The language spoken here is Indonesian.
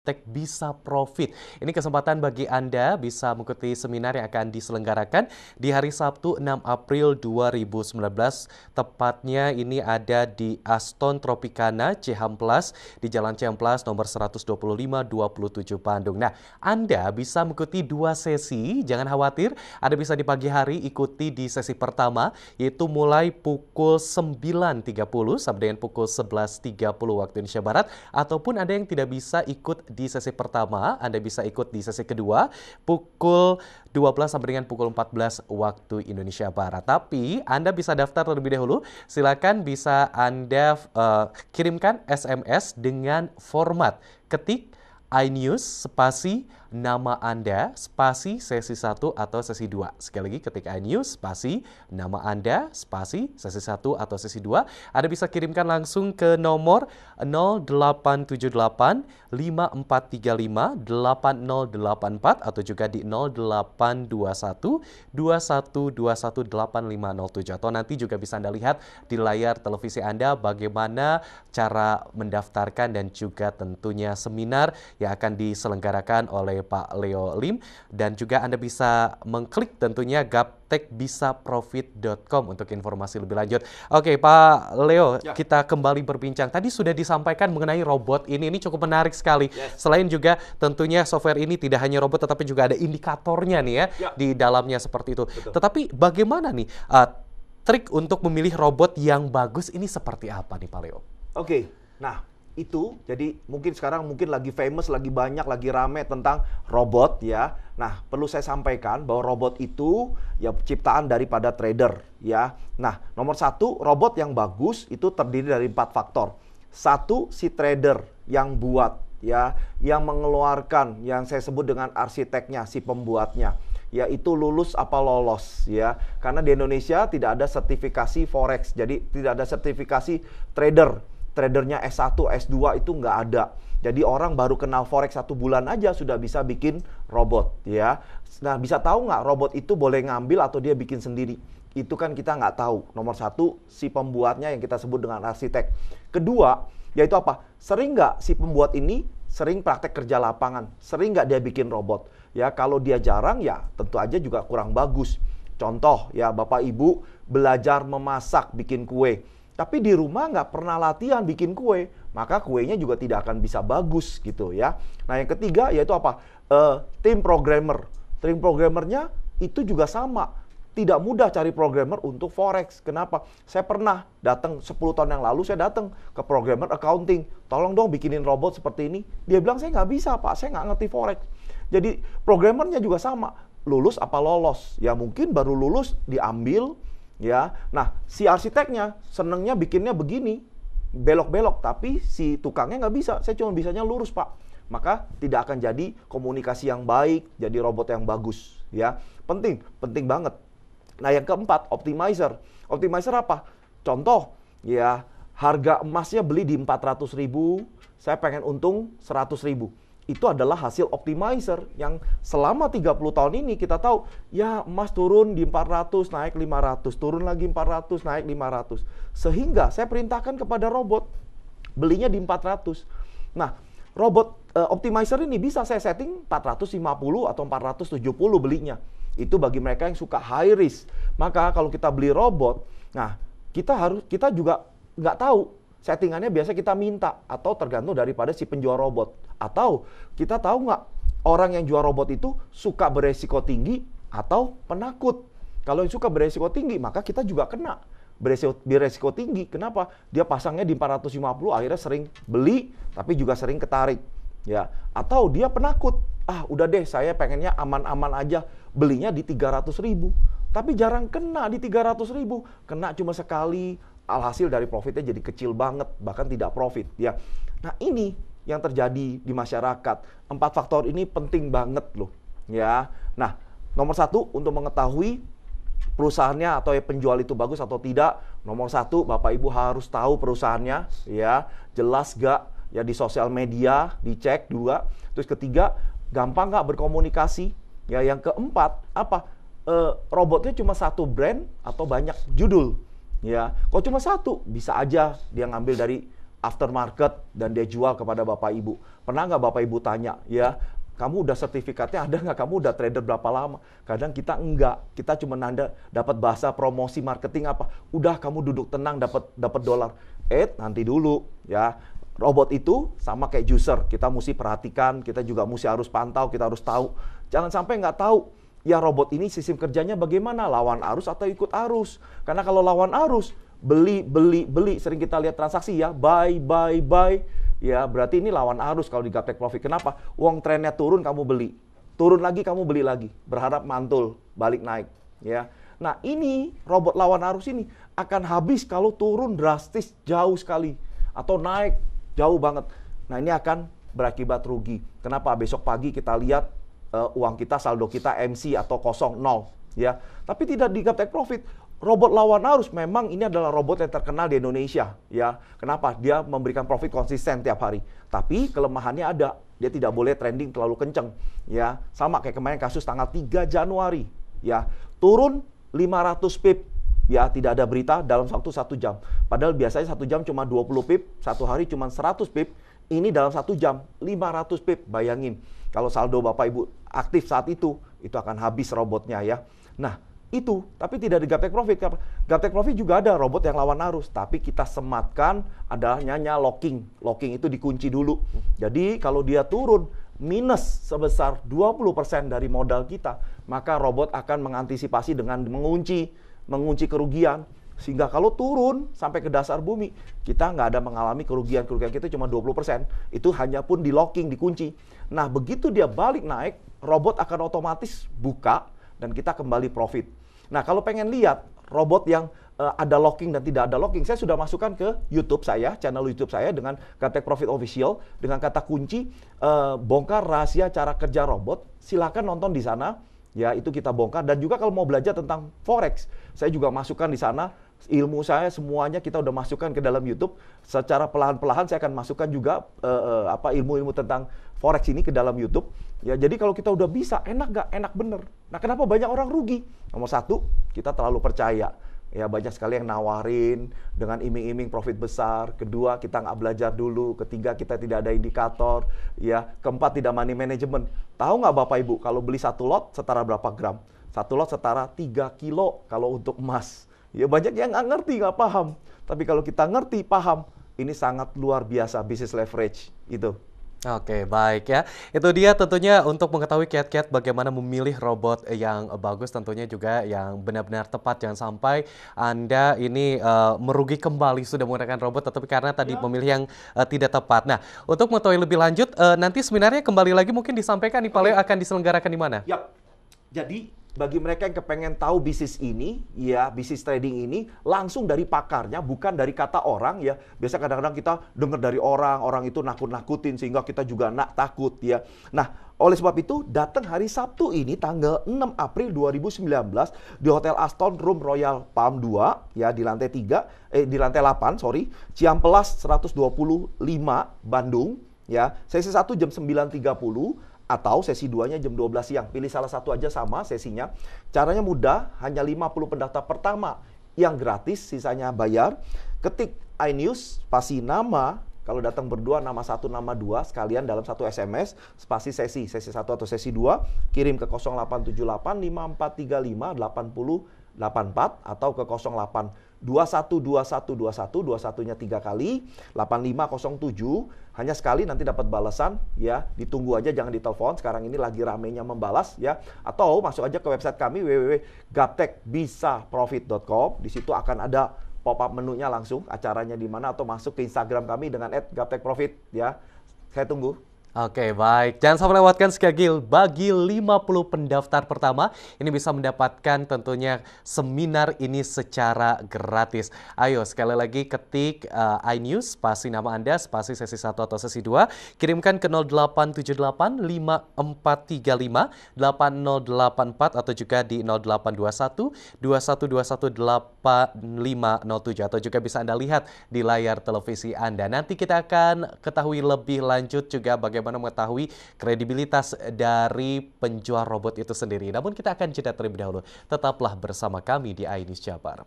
Gaptek Bisa Profit. Ini kesempatan bagi Anda bisa mengikuti seminar yang akan diselenggarakan di hari Sabtu 6 April 2019. Tepatnya ini ada di Aston Tropicana Cihamplas di Jalan Cihamplas nomor 125 27 Bandung. Nah, Anda bisa mengikuti 2 sesi, jangan khawatir. Anda bisa di pagi hari ikuti di sesi pertama yaitu mulai pukul 9.30 sampai dengan pukul 11.30 waktu Indonesia Barat, ataupun Anda yang tidak bisa ikut di sesi pertama, Anda bisa ikut di sesi kedua pukul 12 sampai dengan pukul 14 waktu Indonesia Barat. Tapi Anda bisa daftar terlebih dahulu. Silakan bisa Anda kirimkan SMS dengan format ketik iNews spasi nama Anda spasi sesi 1 atau sesi 2. Sekali lagi ketik iNews spasi nama Anda spasi sesi 1 atau sesi 2. Anda bisa kirimkan langsung ke nomor 0878 5435 8084 atau juga di 0821 2121 8507, atau nanti juga bisa Anda lihat di layar televisi Anda bagaimana cara mendaftarkan dan juga tentunya seminar yang akan diselenggarakan oleh Pak Leo Lim, dan juga Anda bisa mengklik tentunya gaptekbisaprofit.com untuk informasi lebih lanjut. Oke, Pak Leo, kita kembali berbincang. Tadi sudah disampaikan mengenai robot ini cukup menarik sekali. Selain juga tentunya software ini tidak hanya robot, tetapi juga ada indikatornya nih ya di dalamnya seperti itu. Betul. Tetapi bagaimana nih trik untuk memilih robot yang bagus ini seperti apa nih Pak Leo? Oke, nah itu jadi mungkin sekarang lagi famous, lagi banyak, lagi rame tentang robot ya. Nah, perlu saya sampaikan bahwa robot itu ya ciptaan daripada trader ya. Nah, nomor satu, robot yang bagus itu terdiri dari 4 faktor. Satu, si trader yang buat ya, yang mengeluarkan, yang saya sebut dengan arsiteknya, si pembuatnya, yaitu lulus apa lolos ya. Karena di Indonesia tidak ada sertifikasi forex, jadi tidak ada sertifikasi tradernya S1, S2 itu nggak ada. Jadi orang baru kenal forex 1 bulan aja sudah bisa bikin robot ya. Nah, bisa tahu nggak robot itu boleh ngambil atau dia bikin sendiri? Itu kan kita nggak tahu. Nomor satu, si pembuatnya yang kita sebut dengan arsitek. Kedua, yaitu apa? Sering nggak si pembuat ini sering praktek kerja lapangan? Sering nggak dia bikin robot? Ya, kalau dia jarang ya tentu aja juga kurang bagus. Contoh ya, Bapak Ibu belajar memasak, bikin kue, tapi di rumah nggak pernah latihan bikin kue, maka kuenya juga tidak akan bisa bagus gitu ya. Nah, yang ketiga yaitu apa? Tim programmer. Tim programmernya itu juga sama. Tidak mudah cari programmer untuk forex. Kenapa? Saya pernah datang 10 tahun yang lalu, saya datang ke programmer accounting. Tolong dong bikinin robot seperti ini. Dia bilang, saya nggak bisa Pak, saya nggak ngerti forex. Jadi programmernya juga sama. Lulus apa lolos? Ya mungkin baru lulus diambil. Ya, nah si arsiteknya senengnya bikinnya begini, belok-belok, tapi si tukangnya nggak bisa. Saya cuma bisanya lurus Pak. Maka tidak akan jadi komunikasi yang baik, jadi robot yang bagus. Ya, penting banget. Nah, yang keempat, optimizer. Optimizer apa? Contoh, ya harga emasnya beli di 400.000, saya pengen untung 100.000. Itu adalah hasil optimizer yang selama 30 tahun ini kita tahu, ya emas turun di 400 naik 500, turun lagi 400 naik 500. Sehingga saya perintahkan kepada robot belinya di 400. Nah, robot optimizer ini bisa saya setting 450 atau 470 belinya. Itu bagi mereka yang suka high risk. Maka kalau kita beli robot, nah kita juga nggak tahu settingannya, biasa kita minta atau tergantung daripada si penjual robot. Atau kita tahu nggak orang yang jual robot itu suka beresiko tinggi atau penakut. Kalau yang suka beresiko tinggi, maka kita juga kena beresiko tinggi. Kenapa? Dia pasangnya di 450, akhirnya sering beli tapi juga sering ketarik. Ya, atau dia penakut. Udah deh, saya pengennya aman-aman aja, belinya di 300.000. Tapi jarang kena di 300.000. Kena cuma sekali. Alhasil dari profitnya jadi kecil banget, bahkan tidak profit ya. Nah, ini yang terjadi di masyarakat. 4 faktor ini penting banget loh ya. Nah, nomor satu untuk mengetahui perusahaannya atau penjual itu bagus atau tidak. Nomor satu, Bapak Ibu harus tahu perusahaannya ya, jelas gak ya di sosial media, dicek. 2, terus ketiga, gampang gak berkomunikasi ya. Yang keempat, apa? Robotnya cuma satu brand atau banyak judul. Ya, kalau cuma satu, bisa aja dia ngambil dari aftermarket dan dia jual kepada Bapak Ibu. Pernah nggak Bapak Ibu tanya, ya, kamu udah sertifikatnya ada nggak? Kamu udah trader berapa lama? Kadang kita enggak, kita cuma dapat bahasa promosi marketing apa. Udah kamu duduk tenang dapat dolar. Nanti dulu ya. Robot itu sama kayak juicer, kita mesti perhatikan, kita juga mesti harus pantau, kita harus tahu. Jangan sampai nggak tahu. Ya robot ini sistem kerjanya bagaimana? Lawan arus atau ikut arus? Karena kalau lawan arus, beli, sering kita lihat transaksi ya, buy. Ya, berarti ini lawan arus kalau di Gaptek Profit. Kenapa? Uang trennya turun, kamu beli. Turun lagi, kamu beli lagi. Berharap mantul, balik naik. Ya. Nah, ini robot lawan arus ini akan habis kalau turun drastis jauh sekali. Atau naik jauh banget. Nah, ini akan berakibat rugi. Kenapa? Besok pagi kita lihat uang kita, saldo kita MC atau kosong, nol. Ya. Tapi tidak di Gaptek Profit. Robot lawan arus memang ini adalah robot yang terkenal di Indonesia, ya. Kenapa? Dia memberikan profit konsisten tiap hari. Tapi kelemahannya ada, dia tidak boleh trending terlalu kenceng, ya. Sama kayak kemarin kasus tanggal 3 Januari, ya. Turun 500 pip, ya, tidak ada berita dalam waktu 1 jam. Padahal biasanya 1 jam cuma 20 pip, 1 hari cuma 100 pip. Ini dalam 1 jam 500 pip. Bayangin, kalau saldo Bapak Ibu aktif saat itu akan habis robotnya, ya. Nah, itu, tapi tidak di Gaptek Profit. Gaptek Profit juga ada robot yang lawan arus, tapi kita sematkan adanya locking. Locking itu dikunci dulu. Jadi kalau dia turun minus sebesar 20% dari modal kita, maka robot akan mengantisipasi dengan mengunci kerugian. Sehingga kalau turun sampai ke dasar bumi, kita nggak ada mengalami kerugian kita cuma 20%. Itu hanya pun di locking, dikunci. Nah, begitu dia balik naik, robot akan otomatis buka dan kita kembali profit. Nah, kalau pengen lihat robot yang ada locking dan tidak ada locking, saya sudah masukkan ke YouTube saya, channel YouTube saya dengan Gaptek Profit Official, dengan kata kunci bongkar rahasia cara kerja robot. Silakan nonton di sana. Ya, itu kita bongkar. Dan juga kalau mau belajar tentang Forex, saya juga masukkan di sana. Ilmu saya semuanya kita udah masukkan ke dalam YouTube. Secara perlahan-perlahan saya akan masukkan juga ilmu-ilmu tentang Forex ini ke dalam YouTube. Ya, jadi kalau kita udah bisa, enak gak? Enak bener. Nah, kenapa banyak orang rugi? Nomor satu, kita terlalu percaya. Ya, banyak sekali yang nawarin dengan iming-iming profit besar. Kedua, kita nggak belajar dulu. Ketiga, kita tidak ada indikator. Ya, keempat, tidak money management. Tahu nggak Bapak Ibu, kalau beli 1 lot setara berapa gram? 1 lot setara 3 kilo kalau untuk emas. Ya, banyak yang nggak ngerti, nggak paham. Tapi kalau kita ngerti, paham, ini sangat luar biasa business leverage. Itu. Oke, baik ya. Itu dia tentunya untuk mengetahui kiat-kiat bagaimana memilih robot yang bagus, tentunya juga yang benar-benar tepat. Jangan sampai Anda ini merugi kembali sudah menggunakan robot, tetapi karena tadi memilih yang tidak tepat. Nah, untuk mengetahui lebih lanjut, nanti sebenarnya kembali lagi mungkin disampaikan nih, Pak Leo akan diselenggarakan di mana? Yap. Jadi, bagi mereka yang kepengen tahu bisnis ini, ya bisnis trading ini langsung dari pakarnya, bukan dari kata orang ya. Biasa kadang-kadang kita dengar dari orang itu nakut-nakutin sehingga kita juga takut ya. Nah, oleh sebab itu datang hari Sabtu ini tanggal 6 April 2019 di Hotel Aston Room Royal Palm 2 ya di lantai 8, Ciampelas 125 Bandung ya. Sesi 1 jam 9.30. Atau sesi 2-nya jam 12 siang. Pilih salah satu aja sama sesinya. Caranya mudah, hanya 50 pendaftar pertama yang gratis, sisanya bayar. Ketik iNews, spasi nama, kalau datang berdua, nama 1, nama 2, sekalian dalam satu SMS, spasi sesi 1 atau sesi 2, kirim ke 0878 5435 8084 atau ke 08 2121 nya 3 kali 8507 hanya sekali, nanti dapat balasan ya, ditunggu aja, jangan ditelepon, sekarang ini lagi ramenya membalas ya, atau masuk aja ke website kami www.gaptekbisaprofit.com. Di situ akan ada pop up menunya langsung acaranya di mana, atau masuk ke Instagram kami dengan @gaptekprofit ya. Saya tunggu. Oke, baik. Jangan sampai lewatkan sekali lagi, bagi 50 pendaftar pertama, ini bisa mendapatkan tentunya seminar ini secara gratis. Ayo, sekali lagi ketik iNews, spasi nama Anda, spasi sesi 1 atau sesi 2, kirimkan ke 0878 5435 8084 atau juga di 0821 2121 8507 atau juga bisa Anda lihat di layar televisi Anda. Nanti kita akan ketahui lebih lanjut juga bagaimana mengetahui kredibilitas dari penjual robot itu sendiri. Namun kita akan jeda terlebih dahulu. Tetaplah bersama kami di iNews Jabar.